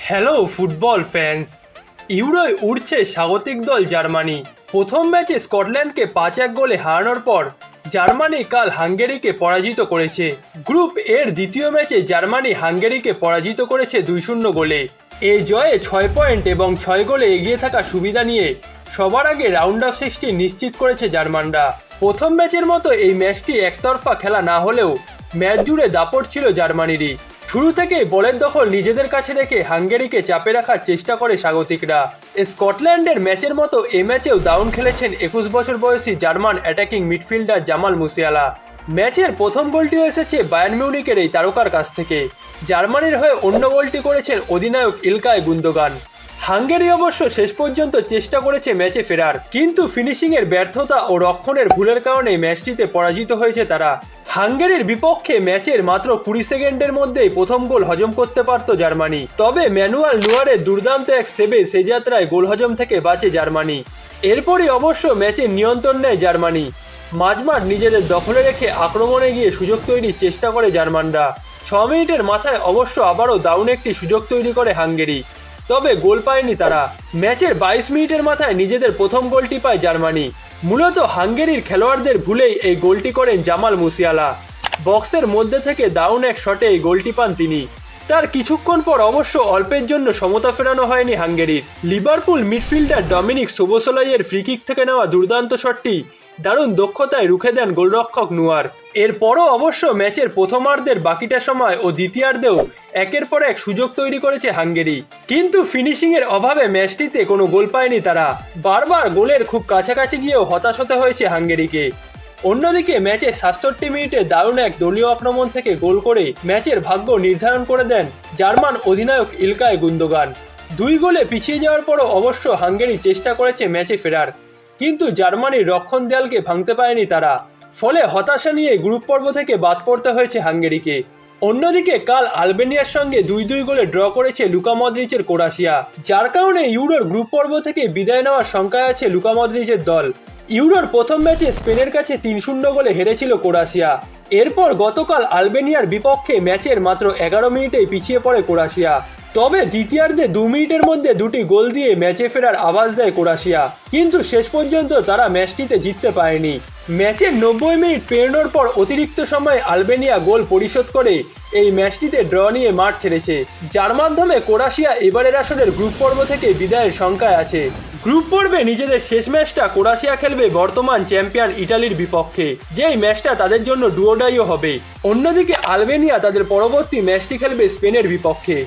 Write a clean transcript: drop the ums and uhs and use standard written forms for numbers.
Hello football fans. ইউরোয় উড়ছে স্বাগতিক দল জার্মানি। প্রথম ম্যাচে স্কটল্যান্ডকে 5-1 গোলে হারানোর পর জার্মানি কাল হাঙ্গেরিকে পরাজিত করেছে। গ্রুপ এর দ্বিতীয় ম্যাচে জার্মানি হাঙ্গেরিকে পরাজিত করেছে 2-0 গোলে। এই জয়ে 6 পয়েন্ট এবং 6 গোলে এগিয়ে থাকার সুবিধা নিয়ে সবার আগে রাউন্ড অফ 16 নিশ্চিত করেছে জার্মানরা। প্রথম ম্যাচের মতো এই ম্যাচটি একতরফা খেলা না হলেও ম্যাচ জুড়ে দাপট ছিল জার্মানিরই। শুরু থেকেই বলের দখল নিজেদের কাছে রেখে হাঙ্গেরিকে চাপে রাখার চেষ্টা করে স্বাগতিকরা। স্কটল্যান্ডের ম্যাচের মতো এ ম্যাচেও দারুণ খেলেছেন 21 বছর বয়সী German attacking midfielder Jamal Musiala. ম্যাচের প্রথম গোলটিও এসেছে বায়ার্ন মিউনিখের এই তারকার কাছ থেকে। জার্মানির হয়ে অন্য গোলটি করেছেন অধিনায়ক ইলকাই গুন্দোগান। হাঙ্গেরি অবশ্য শেষ পর্যন্ত চেষ্টা করেছে ম্যাচে ফেরার, কিন্তু ফিনিশিংয়ের ব্যর্থতা ও রক্ষণের ভুলের কারণে ম্যাচটিতে পরাজিত হয়েছে তারা। হাঙ্গেরির বিপক্ষে ম্যাচের মাত্র 20 সেকেন্ডের মধ্যেই প্রথম গোল হজম করতে পারত জার্মানি, তবে ম্যানুয়াল নুয়ারের দুর্দান্ত এক সেভে সে যাত্রায় গোল হজম থেকে বাঁচে জার্মানি। এরপরই অবশ্য ম্যাচের নিয়ন্ত্রণ নেয় জার্মানি। মাঝমাঠ নিজেদের দখলে রেখে আক্রমণে গিয়ে সুযোগ তৈরির চেষ্টা করে জার্মানরা। 6 মিনিটের মাথায় অবশ্য আবারও দারুণ একটি সুযোগ তৈরি করে হাঙ্গেরি, তবে গোল পায়নি তারা। ম্যাচের 22 মিনিটের মাথায় নিজেদের প্রথম গোলটি পায় জার্মানি। মূলত হাঙ্গেরির খেলোয়াড়দের ভুলেই এই গোলটি করেন জামাল মুসিয়ালা। বক্সের মধ্যে থেকে দারুণ এক শটে এই গোলটি পান তিনি। তার কিছুক্ষণ পর অবশ্য অল্পের জন্য সমতা ফেরানো হয়নি হাঙ্গেরির। লিভারপুল মিডফিল্ডার ডমিনিক সোবোসলাইয়ের ফ্রিকিক থেকে নেওয়া দুর্দান্ত শটটি দারুণ দক্ষতায় রুখে দেন গোলরক্ষক নুয়ার। এরপরও অবশ্য ম্যাচের প্রথমার্ধের বাকিটা সময় ও দ্বিতীয়ার্ধেও একের পর এক সুযোগ তৈরি করেছে হাঙ্গেরি, কিন্তু ফিনিশিংয়ের অভাবে ম্যাচটিতে কোনো গোল পায়নি তারা। বারবার গোলের খুব কাছাকাছি গিয়েও হতাশ হতে হয়েছে হাঙ্গেরিকে। অন্যদিকে ম্যাচে 67 মিনিটে দারুণ এক দলীয় আক্রমণ থেকে গোল করে ম্যাচের ভাগ্য নির্ধারণ করে দেন জার্মান অধিনায়ক ইলকাই গুন্দোগান। 2 গোলে পিছিয়ে যাওয়ার পরও অবশ্য হাঙ্গেরি চেষ্টা করেছে ম্যাচে ফেরার, কিন্তু জার্মানির রক্ষণ দেয়ালকে ভাঙতে পারেনি তারা। ফলে হতাশা নিয়ে গ্রুপ পর্ব থেকে বাদ পড়তে হয়েছে হাঙ্গেরিকে। অন্যদিকে কাল আলবেনিয়ার সঙ্গে 2-2 গোলে ড্র করেছে লুকা মদ্রিচের ক্রোয়েশিয়া, যার কারণে ইউরোর গ্রুপ পর্ব থেকে বিদায় নেওয়ার শঙ্কায় আছে লুকা মদ্রিচের দল। ইউরোর প্রথম ম্যাচে স্পেনের কাছে 3-0 গোলে হেরেছিল ক্রোয়েশিয়া। এরপর গতকাল আলবেনিয়ার বিপক্ষে ম্যাচের মাত্র 11 মিনিটেই পিছিয়ে পড়ে ক্রোয়েশিয়া, তবে দ্বিতীয়ার্ধে 2 মিনিটের মধ্যে 2টি গোল দিয়ে ম্যাচে ফেরার আভাস দেয় ক্রোয়েশিয়া, কিন্তু শেষ পর্যন্ত তারা ম্যাচটিতে জিততে পারেনি। ম্যাচের 90 মিনিট পেরোনোর পর অতিরিক্ত সময়ে আলবেনিয়া গোল পরিশোধ করে এই ম্যাচটিতে ড্র নিয়ে মাঠ ছেড়েছে, যার মাধ্যমে ক্রোয়েশিয়া এবারের আসরের গ্রুপ পর্ব থেকে বিদায়ের শঙ্কায় আছে। গ্রুপ পর্বে নিজেদের শেষ ম্যাচটা ক্রোয়েশিয়া খেলবে বর্তমান চ্যাম্পিয়ন ইটালির বিপক্ষে, যেই ম্যাচটা তাদের জন্য ডুওডাইও হবে। অন্যদিকে আলবেনিয়া তাদের পরবর্তী ম্যাচটি খেলবে স্পেনের বিপক্ষে।